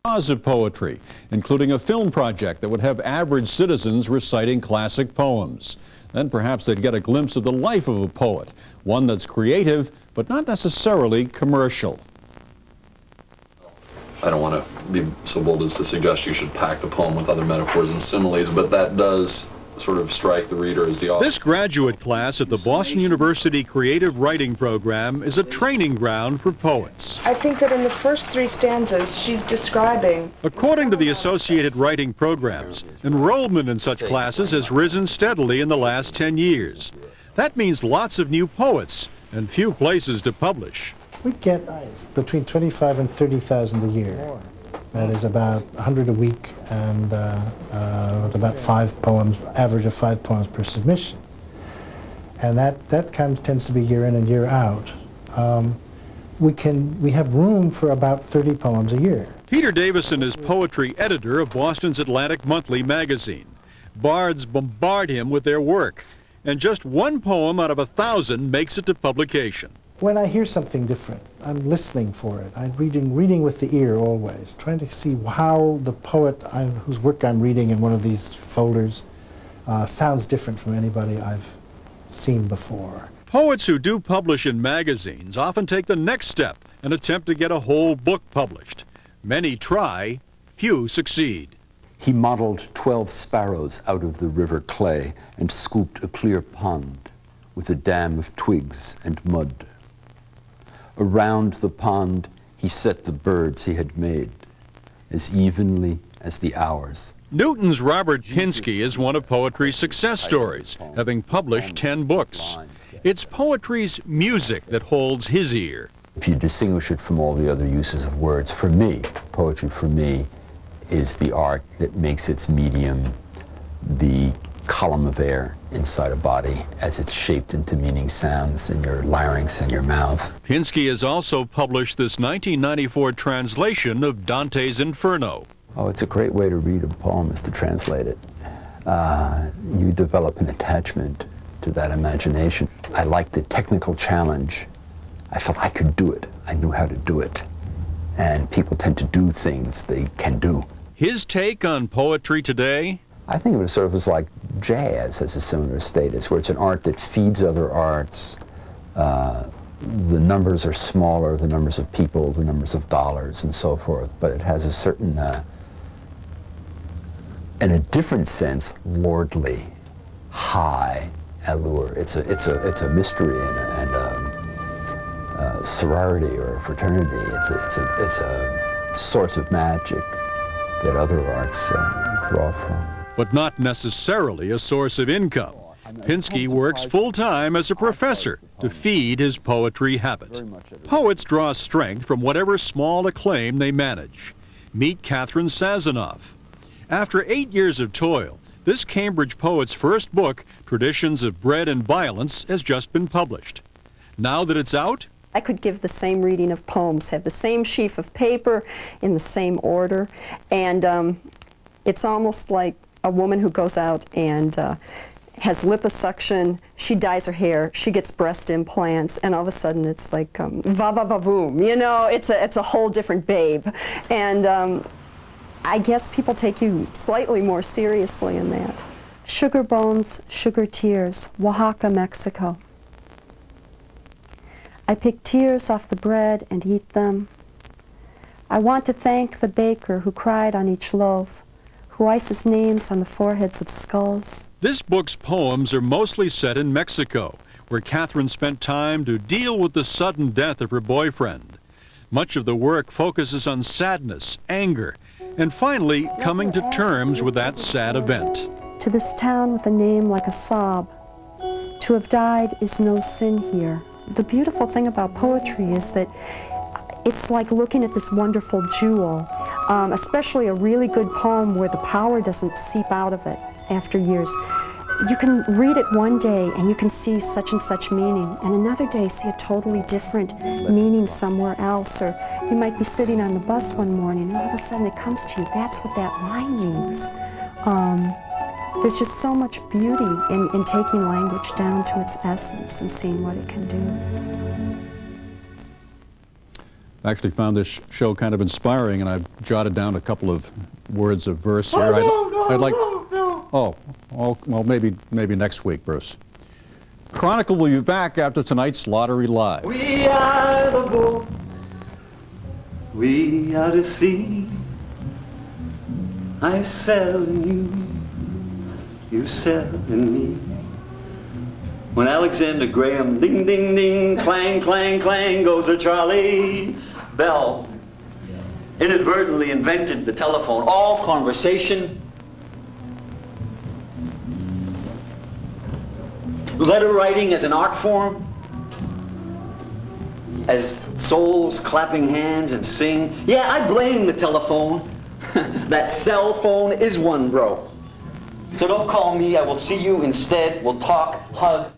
cause of poetry, including a film project that would have average citizens reciting classic poems. Then perhaps they'd get a glimpse of the life of a poet, one that's creative but not necessarily commercial. I don't want to be so bold as to suggest you should pack the poem with other metaphors and similes, but that does sort of strike the reader as the author. This graduate class at the Boston University Creative Writing Program is a training ground for poets. I think that in the first 3 stanzas, she's describing... According to the Associated Writing Programs, enrollment in such classes has risen steadily in the last 10 years. That means lots of new poets and few places to publish. We get between 25 and 30,000 a year. That is about 100 a week, and with about 5 poems, average of 5 poems per submission. And that tends to be year in and year out. We have room for about 30 poems a year. Peter Davison is poetry editor of Boston's Atlantic Monthly magazine. Bards bombard him with their work, and just 1 poem out of 1,000 makes it to publication. When I hear something different, I'm listening for it. I'm reading with the ear always, trying to see how the poet whose work I'm reading in one of these folders sounds different from anybody I've seen before. Poets who do publish in magazines often take the next step and attempt to get a whole book published. Many try, few succeed. He modeled 12 sparrows out of the river clay and scooped a clear pond with a dam of twigs and mud. Around the pond, he set the birds he had made, as evenly as the hours. Newton's Robert Pinsky is one of poetry's success stories, having published 10 books. It's poetry's music that holds his ear. If you distinguish it from all the other uses of words, for me, poetry for me is the art that makes its medium the column of air inside a body as it's shaped into meaning sounds in your larynx and your mouth. Pinsky has also published this 1994 translation of Dante's Inferno. Oh, it's a great way to read a poem is to translate it. You develop an attachment to that imagination. I liked the technical challenge. I felt I could do it. I knew how to do it. And people tend to do things they can do. His take on poetry today? I think of it sort of as like jazz has a similar status, where it's an art that feeds other arts. The numbers are smaller, the numbers of people, the numbers of dollars, and so forth, but it has a certain, in a different sense, lordly, high allure. It's a mystery and a sorority or a fraternity. It's a source of magic that other arts draw from. But not necessarily a source of income. Pinsky works full-time as a professor to feed his poetry habit. Poets draw strength from whatever small acclaim they manage. Meet Catharine Sasanov. After 8 years of toil, this Cambridge poet's first book, Traditions of Bread and Violence, has just been published. Now that it's out, I could give the same reading of poems, have the same sheaf of paper in the same order, and it's almost like a woman who goes out and has liposuction, she dyes her hair, she gets breast implants, and all of a sudden it's like va-va-va-boom, you know, it's a whole different babe. And I guess people take you slightly more seriously in that. Sugar bones, sugar tears, Oaxaca, Mexico. I pick tears off the bread and eat them. I want to thank the baker who cried on each loaf, who ices names on the foreheads of skulls. This book's poems are mostly set in Mexico, where Catharine spent time to deal with the sudden death of her boyfriend. Much of the work focuses on sadness, anger, and finally coming to terms with that sad event. To this town with a name like a sob, to have died is no sin here. The beautiful thing about poetry is that it's like looking at this wonderful jewel, especially a really good poem where the power doesn't seep out of it after years. You can read it one day and you can see such and such meaning, and another day see a totally different meaning somewhere else. Or you might be sitting on the bus one morning and all of a sudden it comes to you, that's what that line means. There's just so much beauty in taking language down to its essence and seeing what it can do. actually found this show kind of inspiring, and I've jotted down a couple of words of verse here. Oh, well, maybe next week, Bruce. Chronicle will be back after tonight's Lottery Live. We are the boats, we are the sea. I sell in you sell in me. When Alexander Graham, ding, ding, ding, clang, clang, clang, goes the trolley, Bell inadvertently invented the telephone. All conversation, letter writing as an art form, as souls clapping hands and sing. Yeah, I blame the telephone. That cell phone is one, bro. So don't call me, I will see you instead. We'll talk, hug,